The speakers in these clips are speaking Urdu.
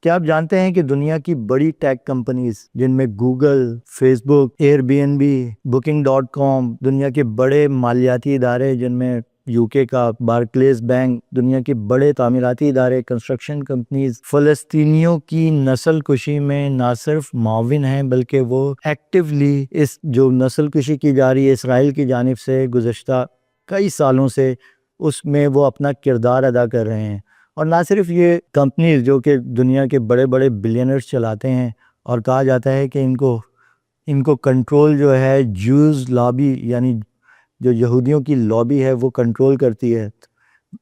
کیا آپ جانتے ہیں کہ دنیا کی بڑی ٹیک کمپنیز جن میں Google, Facebook, Airbnb, بکنگ.com، دنیا کے بڑے مالیاتی ادارے جن میں یو کے کا بارکلیز بینک، دنیا کے بڑے تعمیراتی ادارے، کنسٹرکشن کمپنیز، فلسطینیوں کی نسل کشی میں نہ صرف معاون ہیں بلکہ وہ ایکٹیولی اس جو نسل کشی کی جا رہی ہے اسرائیل کی جانب سے گزشتہ کئی سالوں سے، اس میں وہ اپنا کردار ادا کر رہے ہیں۔ اور نہ صرف یہ کمپنیز جو کہ دنیا کے بڑے بڑے بلینئرز چلاتے ہیں، اور کہا جاتا ہے کہ ان کو کنٹرول جو ہے جوز لابی، یعنی جو یہودیوں کی لابی ہے وہ کنٹرول کرتی ہے،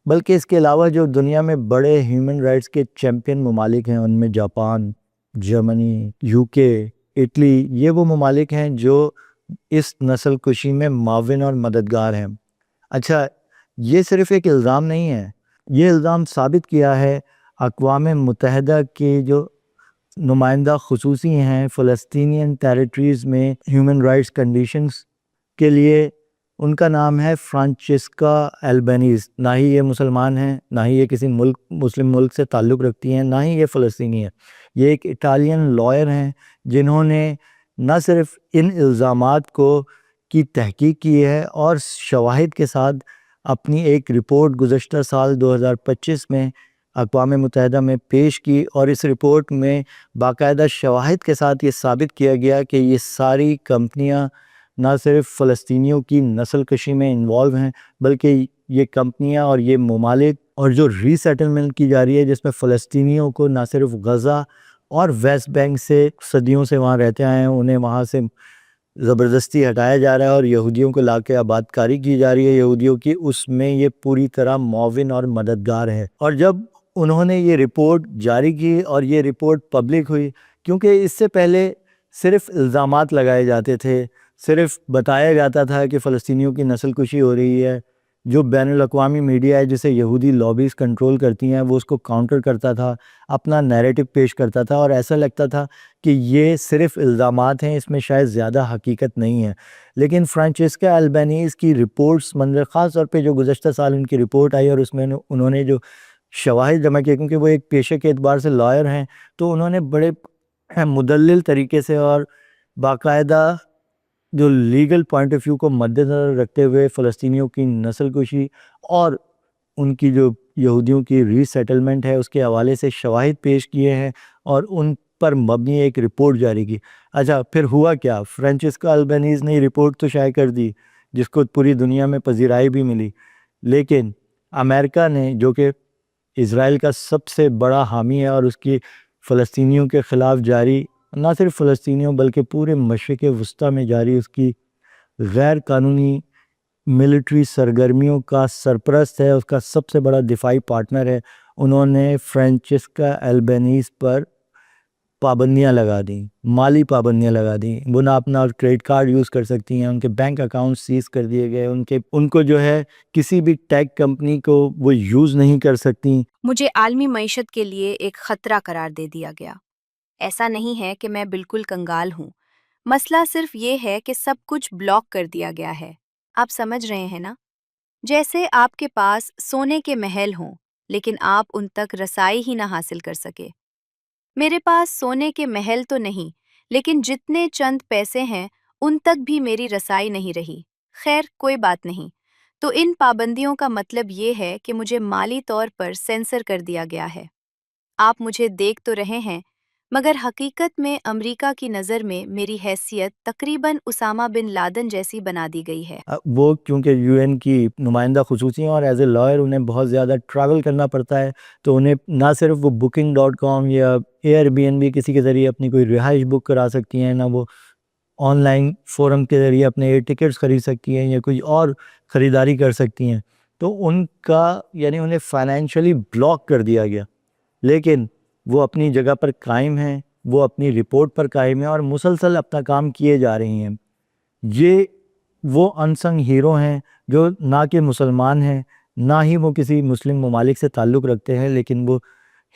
بلکہ اس کے علاوہ جو دنیا میں بڑے ہیومن رائٹس کے چیمپئن ممالک ہیں، ان میں جاپان، جرمنی، یو کے، اٹلی، یہ وہ ممالک ہیں جو اس نسل کشی میں معاون اور مددگار ہیں۔ اچھا، یہ صرف ایک الزام نہیں ہے، یہ الزام ثابت کیا ہے اقوام متحدہ کے جو نمائندہ خصوصی ہیں فلسطینین ٹیریٹریز میں ہیومن رائٹس کنڈیشنز کے لیے، ان کا نام ہے فرانچسکا البنیز۔ نہ ہی یہ مسلمان ہیں، نہ ہی یہ کسی مسلم ملک سے تعلق رکھتی ہیں، نہ ہی یہ فلسطینی ہے۔ یہ ایک اٹالین لائر ہیں جنہوں نے نہ صرف ان الزامات کی تحقیق کی ہے اور شواہد کے ساتھ اپنی ایک رپورٹ گزشتہ سال 2025 میں اقوام متحدہ میں پیش کی، اور اس رپورٹ میں باقاعدہ شواہد کے ساتھ یہ ثابت کیا گیا کہ یہ ساری کمپنیاں نہ صرف فلسطینیوں کی نسل کشی میں انوالو ہیں، بلکہ یہ کمپنیاں اور یہ ممالک اور جو ری سیٹلمنٹ کی جا رہی ہے جس میں فلسطینیوں کو نہ صرف غزہ اور ویسٹ بینک سے صدیوں سے وہاں رہتے آئے ہیں، انہیں وہاں سے زبردستی ہٹایا جا رہا ہے اور یہودیوں کو لا کے آباد کاری کی جا رہی ہے یہودیوں کی، اس میں یہ پوری طرح معاون اور مددگار ہے۔ اور جب انہوں نے یہ رپورٹ جاری کی اور یہ رپورٹ پبلک ہوئی، کیونکہ اس سے پہلے صرف الزامات لگائے جاتے تھے، صرف بتایا جاتا تھا کہ فلسطینیوں کی نسل کشی ہو رہی ہے، جو بین الاقوامی میڈیا ہے جسے یہودی لابیز کنٹرول کرتی ہیں وہ اس کو کاؤنٹر کرتا تھا، اپنا نیریٹو پیش کرتا تھا، اور ایسا لگتا تھا کہ یہ صرف الزامات ہیں، اس میں شاید زیادہ حقیقت نہیں ہے۔ لیکن فرانچسکا البنیز کی رپورٹس خاص طور پہ جو گزشتہ سال ان کی رپورٹ آئی اور اس میں انہوں نے جو شواہد جمع کیے، کیونکہ وہ ایک پیشے کے اعتبار سے لائر ہیں، تو انہوں نے بڑے مدلل طریقے سے اور باقاعدہ جو لیگل پوائنٹ آف ویو کو مد نظر رکھتے ہوئے فلسطینیوں کی نسل کشی اور ان کی جو یہودیوں کی ری سیٹلمنٹ ہے اس کے حوالے سے شواہد پیش کیے ہیں اور ان پر مبنی ایک رپورٹ جاری کی۔ اچھا، پھر ہوا کیا؟ فرانچسکا البنیز نے رپورٹ تو شائع کر دی جس کو پوری دنیا میں پذیرائی بھی ملی، لیکن امریکہ نے، جو کہ اسرائیل کا سب سے بڑا حامی ہے اور اس کی فلسطینیوں کے خلاف جاری، نہ صرف فلسطینیوں بلکہ پورے مشرق وسطیٰ میں جاری اس کی غیر قانونی ملٹری سرگرمیوں کا سرپرست ہے، اس کا سب سے بڑا دفاعی پارٹنر ہے، انہوں نے فرانچسکا البنیز پر پابندیاں لگا دیں، مالی پابندیاں لگا دیں۔ وہ نہ اپنا کریڈٹ کارڈ یوز کر سکتی ہیں، ان کے بینک اکاؤنٹ سیز کر دیے گئے، ان کو جو ہے کسی بھی ٹیک کمپنی کو وہ یوز نہیں کر سکتی۔ مجھے عالمی معیشت کے لیے ایک خطرہ قرار دے دیا گیا۔ ایسا نہیں ہے کہ میں بالکل کنگال ہوں، مسئلہ صرف یہ ہے کہ سب کچھ بلاک کر دیا گیا ہے۔ آپ سمجھ رہے ہیں نا؟ جیسے آپ کے پاس سونے کے محل ہوں لیکن آپ ان تک رسائی ہی نہ حاصل کر سکے۔ میرے پاس سونے کے محل تو نہیں، لیکن جتنے چند پیسے ہیں ان تک بھی میری رسائی نہیں رہی۔ خیر، کوئی بات نہیں۔ تو ان پابندیوں کا مطلب یہ ہے کہ مجھے مالی طور پر سینسر کر دیا گیا ہے۔ آپ مجھے دیکھ تو رہے ہیں، مگر حقیقت میں امریکہ کی نظر میں میری حیثیت تقریباً اسامہ بن لادن جیسی بنا دی گئی ہے۔ وہ کیونکہ یو این کی نمائندہ خصوصی ہیں اور ایز اے لائر انہیں بہت زیادہ ٹریول کرنا پڑتا ہے، تو انہیں نہ صرف وہ booking.com یا ایئر بی این بی کسی کے ذریعے اپنی کوئی رہائش بک کرا سکتی ہیں، نہ وہ آن لائن فورم کے ذریعے اپنے ایئر ٹکٹس خرید سکتی ہیں یا کوئی اور خریداری کر سکتی ہیں، تو ان کا یعنی انہیں فائنینشلی بلاک کر دیا گیا۔ لیکن وہ اپنی جگہ پر قائم ہیں، وہ اپنی رپورٹ پر قائم ہیں اور مسلسل اپنا کام کیے جا رہی ہیں۔ یہ وہ انسنگ ہیرو ہیں جو نہ کہ مسلمان ہیں، نہ ہی وہ کسی مسلم ممالک سے تعلق رکھتے ہیں، لیکن وہ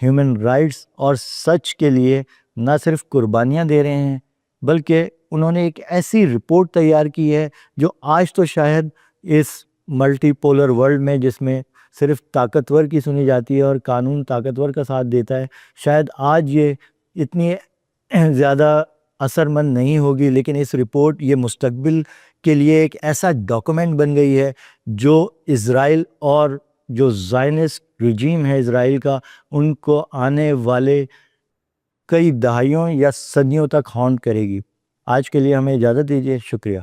ہیومن رائٹس اور سچ کے لیے نہ صرف قربانیاں دے رہے ہیں بلکہ انہوں نے ایک ایسی رپورٹ تیار کی ہے جو آج تو شاید اس ملٹی پولر ورلڈ میں، جس میں صرف طاقتور کی سنی جاتی ہے اور قانون طاقتور کا ساتھ دیتا ہے، شاید آج یہ اتنی زیادہ اثر مند نہیں ہوگی، لیکن اس رپورٹ یہ مستقبل کے لیے ایک ایسا ڈاکومنٹ بن گئی ہے جو اسرائیل اور جو زائنسٹ رجیم ہے اسرائیل کا، ان کو آنے والے کئی دہائیوں یا صدیوں تک ہانٹ کرے گی۔ آج کے لیے ہمیں اجازت دیجیے، شکریہ۔